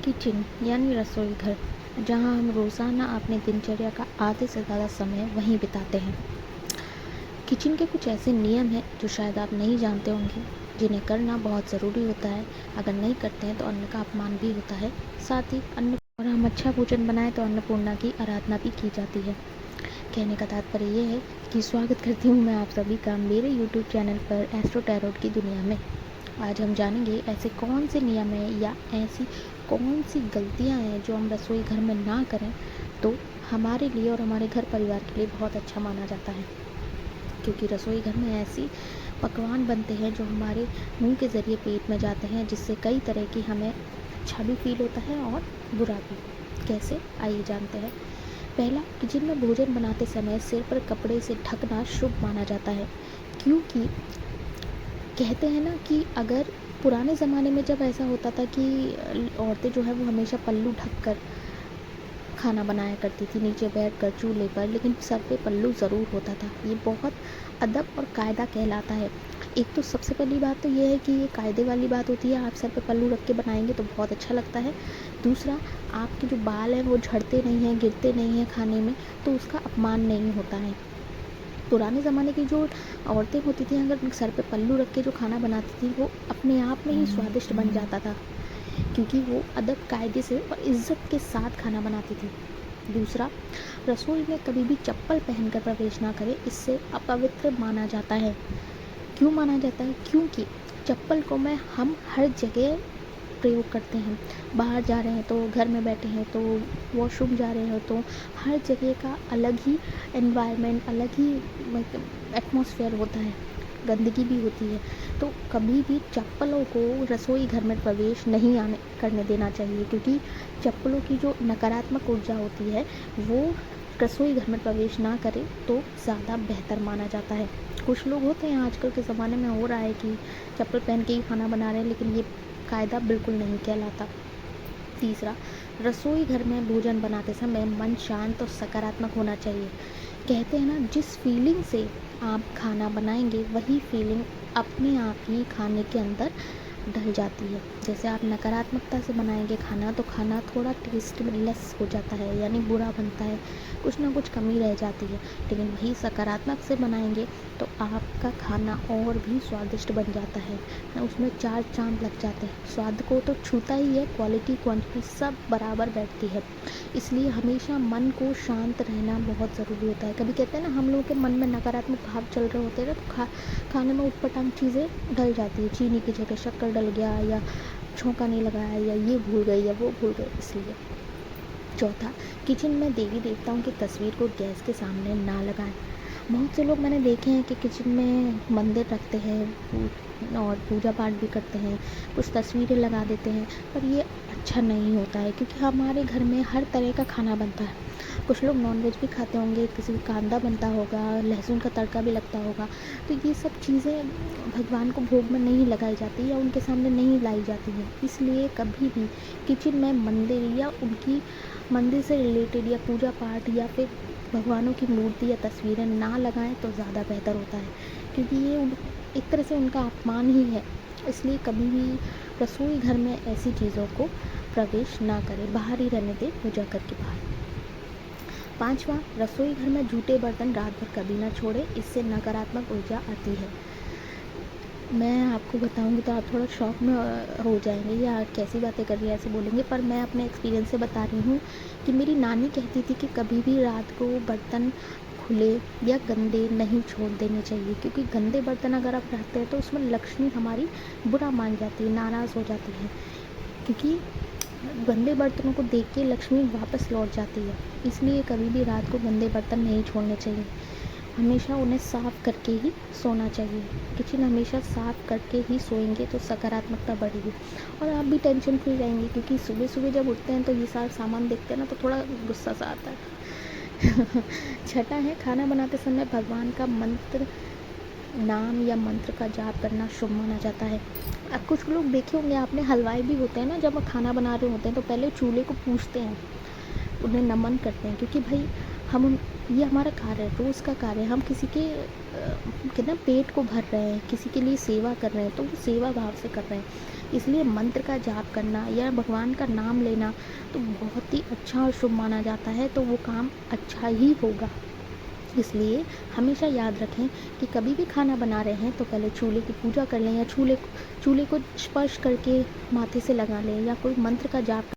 Kitchen यानी रसोई घर, जहां हम रोज़ाना अपने दिनचर्या का आधे से ज़्यादा समय वहीं बिताते हैं। किचन के कुछ ऐसे नियम हैं जो शायद आप नहीं जानते होंगे, जिन्हें करना बहुत ज़रूरी होता है। अगर नहीं करते हैं तो अन्न का अपमान भी होता है। साथ ही अन्न और हम अच्छा भोजन बनाएं तो अन्नपूर्णा की आराधना भी की जाती है। कहने का तात्पर्य ये है कि स्वागत करती हूँ मैं आप सभी का मेरे यूट्यूब चैनल पर एस्ट्रो टैरोट की दुनिया में। आज हम जानेंगे ऐसे कौन से नियम हैं या ऐसी कौन सी गलतियाँ हैं जो हम रसोई घर में ना करें तो हमारे लिए और हमारे घर परिवार के लिए बहुत अच्छा माना जाता है। क्योंकि रसोई घर में ऐसी पकवान बनते हैं जो हमारे मुंह के ज़रिए पेट में जाते हैं, जिससे कई तरह की हमें अच्छा भी फील होता है और बुरा भी। कैसे, आइए जानते हैं। पहला, किचन में भोजन बनाते समय सिर पर कपड़े से ढकना शुभ माना जाता है। क्योंकि कहते हैं ना कि अगर पुराने ज़माने में जब ऐसा होता था कि औरतें जो है वो हमेशा पल्लू ढक कर खाना बनाया करती थी, नीचे बैठकर चूल्हे पर, लेकिन सर पे पल्लू ज़रूर होता था। ये बहुत अदब और कायदा कहलाता है। एक तो सबसे पहली बात तो ये है कि ये कायदे वाली बात होती है, आप सर पे पल्लू रख के बनाएंगे तो बहुत अच्छा लगता है। दूसरा, आपके जो बाल हैं वो झड़ते नहीं हैं, गिरते नहीं हैं खाने में, तो उसका अपमान नहीं होता है। पुराने ज़माने की जो औरतें होती थी, अगर सर पे पल्लू रख के जो खाना बनाती थी वो अपने आप में ही स्वादिष्ट बन जाता था, क्योंकि वो अदब, कायदे से और इज़्ज़त के साथ खाना बनाती थी। दूसरा, रसोई में कभी भी चप्पल पहनकर प्रवेश ना करें, इससे अपवित्र माना जाता है। क्यों माना जाता है? क्योंकि चप्पल को हम हर जगह प्रयोग करते हैं। बाहर जा रहे हैं तो, घर में बैठे हैं तो, वॉशरूम जा रहे हैं तो, हर जगह का अलग ही एनवायरनमेंट, अलग ही एटमॉस्फेयर होता है, गंदगी भी होती है। तो कभी भी चप्पलों को रसोई घर में प्रवेश नहीं आने करने देना चाहिए, क्योंकि चप्पलों की जो नकारात्मक ऊर्जा होती है वो रसोई घर में प्रवेश ना करें तो ज़्यादा बेहतर माना जाता है। कुछ लोग होते हैं, आजकल के ज़माने में हो रहा है कि चप्पल पहन के ही खाना बना रहे हैं, लेकिन ये कायदा बिल्कुल नहीं कहलाता। तीसरा, रसोई घर में भोजन बनाते समय मन शांत और सकारात्मक होना चाहिए। कहते हैं ना, जिस फीलिंग से आप खाना बनाएंगे वही फीलिंग अपने आप ही खाने के अंदर ढल जाती है। जैसे आप नकारात्मकता से बनाएंगे खाना तो खाना थोड़ा टेस्ट में लेस हो जाता है, यानी बुरा बनता है, कुछ ना कुछ कमी रह जाती है। लेकिन वही सकारात्मक से बनाएंगे तो आपका खाना और भी स्वादिष्ट बन जाता है, उसमें चार चांद लग जाते हैं। स्वाद को तो छूता ही है, क्वालिटी क्वांटिटी सब बराबर बैठती है। इसलिए हमेशा मन को शांत रहना बहुत ज़रूरी होता है। कभी कहते हैं ना, हम लोगों के मन में नकारात्मक भाव चल रहे होते हैं तो खाने में उटपटांग चीज़ें डल जाती है। चीनी की जगह शक्कर डल गया, या छौंका नहीं लगाया, या ये भूल गई या वो भूल गए, इसलिए। चौथा, किचन में देवी देवताओं की तस्वीर को गैस के सामने ना लगाएं। बहुत से लोग मैंने देखे हैं कि किचन में मंदिर रखते हैं और पूजा पाठ भी करते हैं, कुछ तस्वीरें लगा देते हैं, पर ये अच्छा नहीं होता है, क्योंकि हमारे घर में हर तरह का खाना बनता है। कुछ लोग नॉनवेज भी खाते होंगे, किसी को कांदा बनता होगा, लहसुन का तड़का भी लगता होगा, तो ये सब चीज़ें भगवान को भोग में नहीं लगाई जाती या उनके सामने नहीं लाई जाती हैं। इसलिए कभी भी किचन में मंदिर या उनकी मंदिर से रिलेटेड या पूजा पाठ या फिर भगवानों की मूर्ति या तस्वीरें ना लगाएं तो ज़्यादा बेहतर होता है, क्योंकि ये एक तरह से उनका अपमान ही है। इसलिए कभी भी रसोई घर में ऐसी चीज़ों को प्रवेश ना करें, बाहर ही रहने दें, पूजा करके बाहर। पांचवा, रसोई घर में जूठे बर्तन रात भर कभी ना छोड़ें, इससे नकारात्मक ऊर्जा आती है। मैं आपको बताऊंगी तो आप थोड़ा शॉक में हो जाएंगे, या कैसी बातें कर रही है ऐसे बोलेंगे, पर मैं अपने एक्सपीरियंस से बता रही हूँ कि मेरी नानी कहती थी कि कभी भी रात को बर्तन खुले या गंदे नहीं छोड़ देने चाहिए, क्योंकि गंदे बर्तन अगर आप रखते हैं तो उसमें लक्ष्मी हमारी बुरा मान जाती है, नाराज़ हो जाती है, क्योंकि गंदे बर्तनों को देख के लक्ष्मी वापस लौट जाती है। इसलिए कभी भी रात को गंदे बर्तन नहीं छोड़ने चाहिए, हमेशा उन्हें साफ़ करके ही सोना चाहिए। किचन हमेशा साफ़ करके ही सोएंगे तो सकारात्मकता बढ़ेगी और आप भी टेंशन फ्री रहेंगे, क्योंकि सुबह सुबह जब उठते हैं तो ये सारा सामान देखते हैं ना, तो थोड़ा गुस्सा सा आता है। छठा है, खाना बनाते समय भगवान का मंत्र, नाम या मंत्र का जाप करना शुभ माना जाता है। अब कुछ लोग देखे होंगे आपने, हलवाई भी होते हैं ना, जब वो खाना बना रहे होते हैं तो पहले चूल्हे को पूजते हैं, उन्हें नमन करते हैं, क्योंकि भाई ये हमारा कार्य है, रोज़ का कार्य है। हम किसी के कहते हैं पेट को भर रहे हैं, किसी के लिए सेवा कर रहे हैं, तो वो सेवा भाव से कर रहे हैं। इसलिए मंत्र का जाप करना या भगवान का नाम लेना तो बहुत ही अच्छा और शुभ माना जाता है, तो वो काम अच्छा ही होगा। इसलिए हमेशा याद रखें कि कभी भी खाना बना रहे हैं तो पहले चूल्हे की पूजा कर लें, या चूल्हे को स्पर्श करके माथे से लगा लें, या कोई मंत्र का जाप